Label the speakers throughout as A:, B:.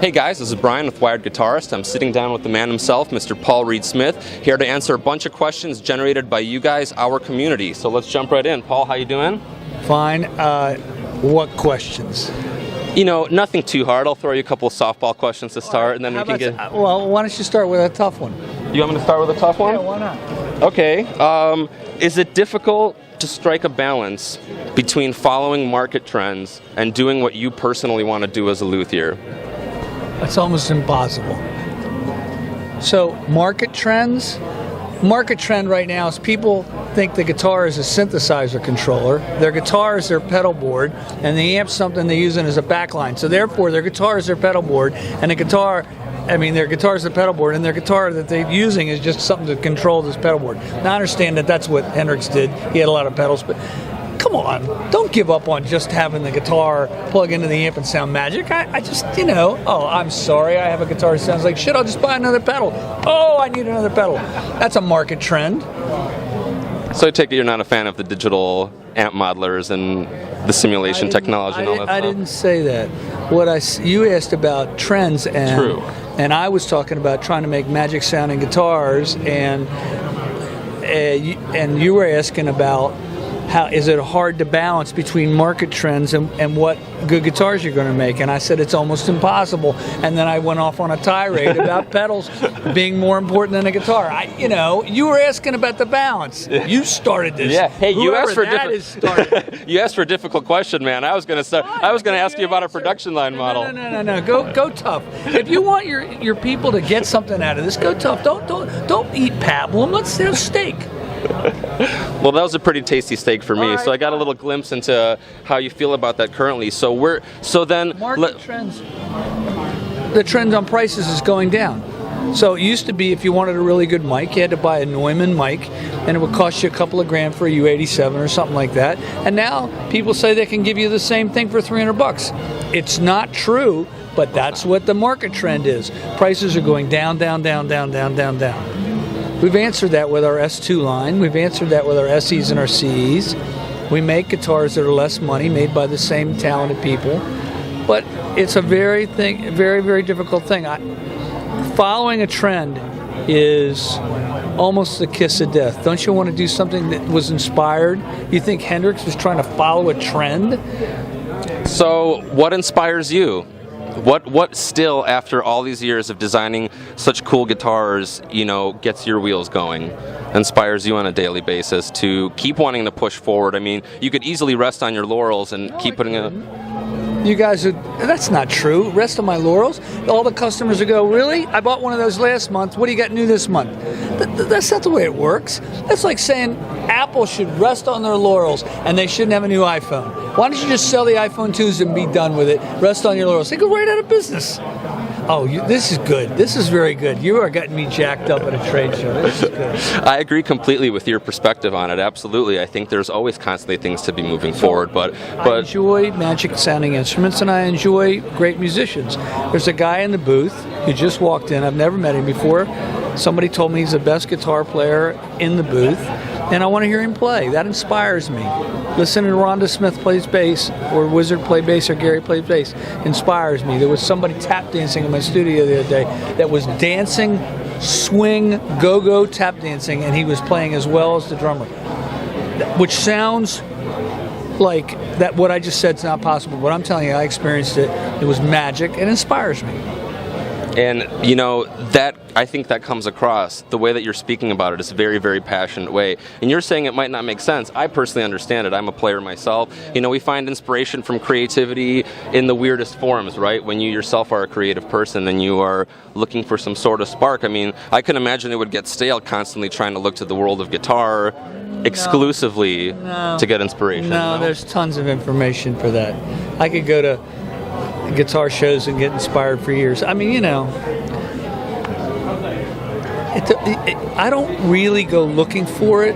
A: Hey guys, this is Brian with Wired Guitarist. I'm sitting down with the man himself, Mr. Paul Reed Smith, here to answer a bunch of questions generated by you guys, our community. So let's jump right in. Paul, how you doing?
B: Fine. What questions?
A: You know, nothing too hard. I'll throw you a couple of softball questions to start, and then we can get...
B: Well, why don't you start with a tough one?
A: You want me to start with a tough one?
B: Yeah, why not?
A: Okay. Is it difficult to strike a balance between following market trends and doing what you personally want to do as a luthier?
B: It's almost impossible. So, market trends? Market trend right now is people think the guitar is a synthesizer controller, their guitar is their pedal board, and the amp's something they use as a backline. So therefore, their guitar is their pedal board, and their guitar is the pedal board, and their guitar that they're using is just something to control this pedal board. Now, I understand that that's what Hendrix did. He had a lot of pedals, but come on, don't give up on just having the guitar plug into the amp and sound magic. I just, I'm sorry, I have a guitar that sounds like shit, I'll just buy another pedal. Oh, I need another pedal. That's a market trend.
A: So I take it you're not a fan of the digital amp modelers and the simulation technology and all that stuff?
B: I didn't say that. You asked about trends, and
A: True.
B: And I was talking about trying to make magic sounding guitars, and you were asking about how is it hard to balance between market trends and what good guitars you're going to make, and I said it's almost impossible, and then I went off on a tirade about pedals being more important than a guitar. You were asking about the balance. You started this.
A: Yeah. Hey, you asked for you asked for a difficult question, man. I was going to ask you about a production line model.
B: No. Go tough. If you want your people to get something out of this, go tough. Don't eat pablum. Let's have steak.
A: Well, that was a pretty tasty steak for me, so I got a little glimpse into how you feel about that currently.
B: Market trends. The trend on prices is going down. So it used to be if you wanted a really good mic, you had to buy a Neumann mic, and it would cost you a couple of grand for a U87 or something like that. And now people say they can give you the same thing for $300. It's not true, but that's what the market trend is. Prices are going down, down, down, down, down, down, down. We've answered that with our S2 line. We've answered that with our SEs and our CEs. We make guitars that are less money, made by the same talented people. But it's a very, very difficult thing. Following a trend is almost the kiss of death. Don't you want to do something that was inspired? You think Hendrix was trying to follow a trend?
A: So what inspires you? What still, after all these years of designing such cool guitars, gets your wheels going, inspires you on a daily basis to keep wanting to push forward? I mean, you could easily rest on your laurels and keep putting a...
B: You guys that's not true. Rest on my laurels. All the customers will go, really? I bought one of those last month. What do you got new this month? That's not the way it works. That's like saying Apple should rest on their laurels and they shouldn't have a new iPhone. Why don't you just sell the iPhone 2s and be done with it? Rest on your laurels. They go right out of business. Oh, this is good. This is very good. You are getting me jacked up at a trade show. This is good.
A: I agree completely with your perspective on it. Absolutely. I think there's always constantly things to be moving forward. But
B: I enjoy magic sounding instruments, and I enjoy great musicians. There's a guy in the booth who just walked in. I've never met him before. Somebody told me he's the best guitar player in the booth, and I want to hear him play. That inspires me. Listening to Rhonda Smith plays bass, or Wizard play bass, or Gary plays bass inspires me. There was somebody tap dancing in my studio the other day that was dancing, swing, go-go tap dancing, and he was playing as well as the drummer, which sounds like that. What I just said is not possible, but I'm telling you, I experienced it. It was magic. It inspires me.
A: And, I think that comes across. The way that you're speaking about it is a very, very passionate way. And you're saying it might not make sense. I personally understand it. I'm a player myself. We find inspiration from creativity in the weirdest forms, right? When you yourself are a creative person and you are looking for some sort of spark. I mean, I can imagine it would get stale constantly trying to look to the world of guitar exclusively to get inspiration.
B: No, there's tons of information for that. I could go to guitar shows and get inspired for years. I mean, I don't really go looking for it.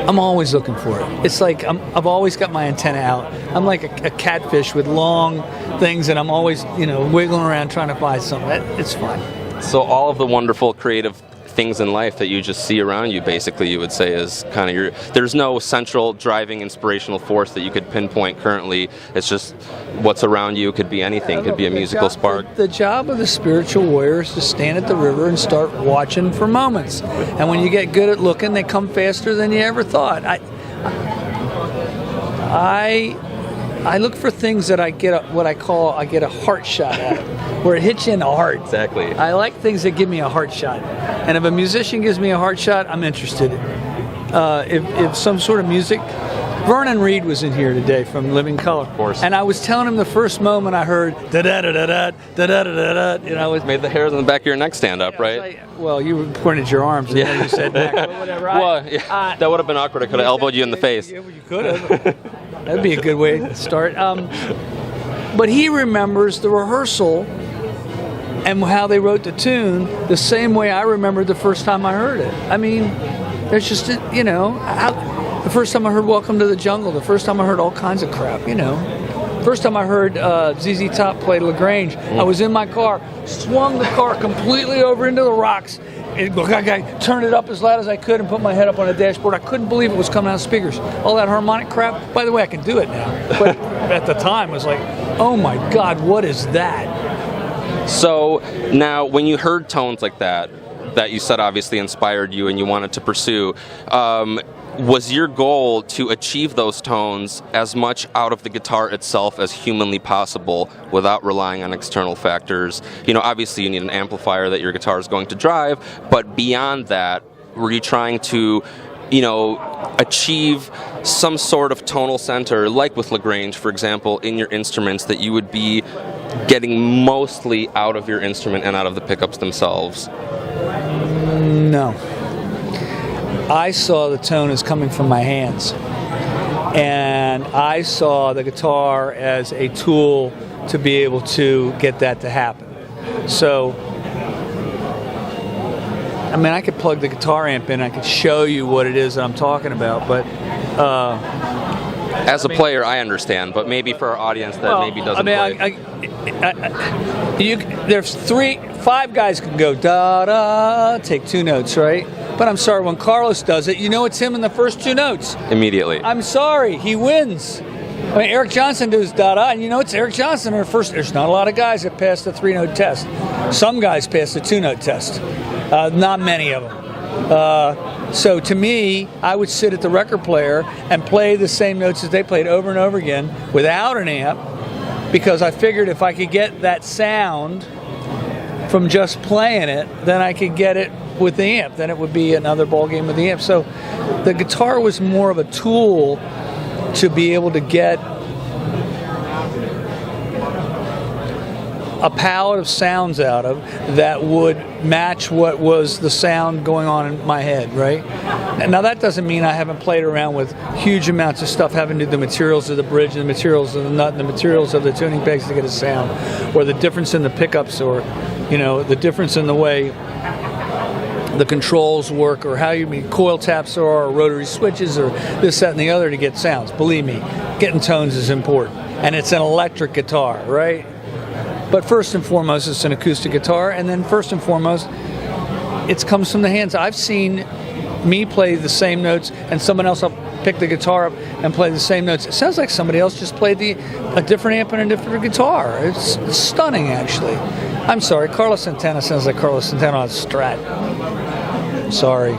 B: I'm always looking for it. It's like I've always got my antenna out. I'm like a catfish with long things, and I'm always, wiggling around trying to find something. It's fun.
A: So all of the wonderful creative things in life that you just see around you, basically, you would say is kind of your, there's no central driving inspirational force that you could pinpoint currently. It's just what's around you. Could be anything. Could be a musical spark.
B: The job of the spiritual warrior is to stand at the river and start watching for moments. And when you get good at looking, they come faster than you ever thought. I look for things that I get I get a heart shot at, where it hits you in the heart.
A: Exactly.
B: I like things that give me a heart shot. And if a musician gives me a heart shot, I'm interested. If some sort of music, Vernon Reed was in here today from Living Color.
A: Of course.
B: And I was telling him the first moment I heard da da da da da da da da da, and I was
A: made the hairs on the back of your neck stand up, right?
B: Like, well, you pointed your arms and then you said neck, or whatever.
A: Well, yeah, that would have been awkward. I could have elbowed you in the face.
B: Yeah, well, you could have. That'd be a good way to start. But he remembers the rehearsal and how they wrote the tune the same way I remembered the first time I heard it. I mean, there's just, you know, the first time I heard Welcome to the Jungle, the first time I heard all kinds of crap, you know. First time I heard ZZ Top play LaGrange, I was in my car, swung the car completely over into the rocks, I turned it up as loud as I could and put my head up on the dashboard. I couldn't believe it was coming out of speakers. All that harmonic crap. By the way, I can do it now. But at the time, it was like, oh my God, what is that?
A: So now, when you heard tones like that you said obviously inspired you and you wanted to pursue, was your goal to achieve those tones as much out of the guitar itself as humanly possible without relying on external factors? You know, obviously you need an amplifier that your guitar is going to drive, but beyond that, were you trying to, you know, achieve some sort of tonal center, like with LaGrange, for example, in your instruments that you would be getting mostly out of your instrument and out of the pickups themselves?
B: No. I saw the tone as coming from my hands, and I saw the guitar as a tool to be able to get that to happen. So, I mean, I could plug the guitar amp in, I could show you what it is that I'm talking about, but
A: as a player, I understand, but maybe for our audience that maybe doesn't play.
B: There's 5 guys can go da-da, take 2 notes, right? But I'm sorry, when Carlos does it, you know it's him in the first 2 notes.
A: Immediately.
B: I'm sorry, he wins. I mean, Eric Johnson does da-da, and you know it's Eric Johnson in the first. There's not a lot of guys that pass the 3-note test. Some guys pass the 2-note test. Not many of them. So to me, I would sit at the record player and play the same notes as they played over and over again without an amp, because I figured if I could get that sound from just playing it, then I could get it with the amp. Then it would be another ball game with the amp. So the guitar was more of a tool to be able to get a palette of sounds out of that would match what was the sound going on in my head, right? And now that doesn't mean I haven't played around with huge amounts of stuff having to do with the materials of the bridge and the materials of the nut and the materials of the tuning pegs to get a sound, or the difference in the pickups, or, you know, the difference in the way the controls work, or how you mean coil taps or rotary switches, or this, that, and the other to get sounds. Believe me, getting tones is important, and it's an electric guitar, right? But first and foremost, it's an acoustic guitar, and then first and foremost, it comes from the hands. I've seen me play the same notes, and someone else will pick the guitar up and play the same notes. It sounds like somebody else just played a different amp and a different guitar. It's stunning, actually. I'm sorry, Carlos Santana sounds like Carlos Santana on Strat. Sorry,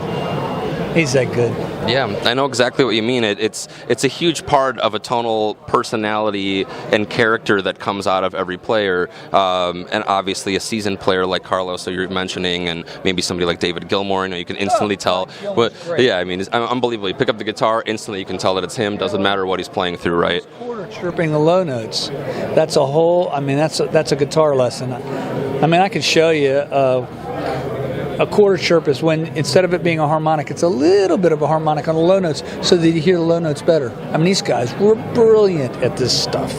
B: he's that good.
A: Yeah, I know exactly what you mean. It's a huge part of a tonal personality and character that comes out of every player, and obviously a seasoned player like Carlos, that you're mentioning, and maybe somebody like David Gilmour. You know, you can instantly tell. But yeah, I mean, it's unbelievable. You pick up the guitar, instantly you can tell that it's him. Doesn't matter what he's playing through, right?
B: Quarter chirping the low notes. That's a whole. I mean, that's a guitar lesson. I mean, I could show you. A quarter chirp is when, instead of it being a harmonic, it's a little bit of a harmonic on the low notes so that you hear the low notes better. I mean, these guys were brilliant at this stuff.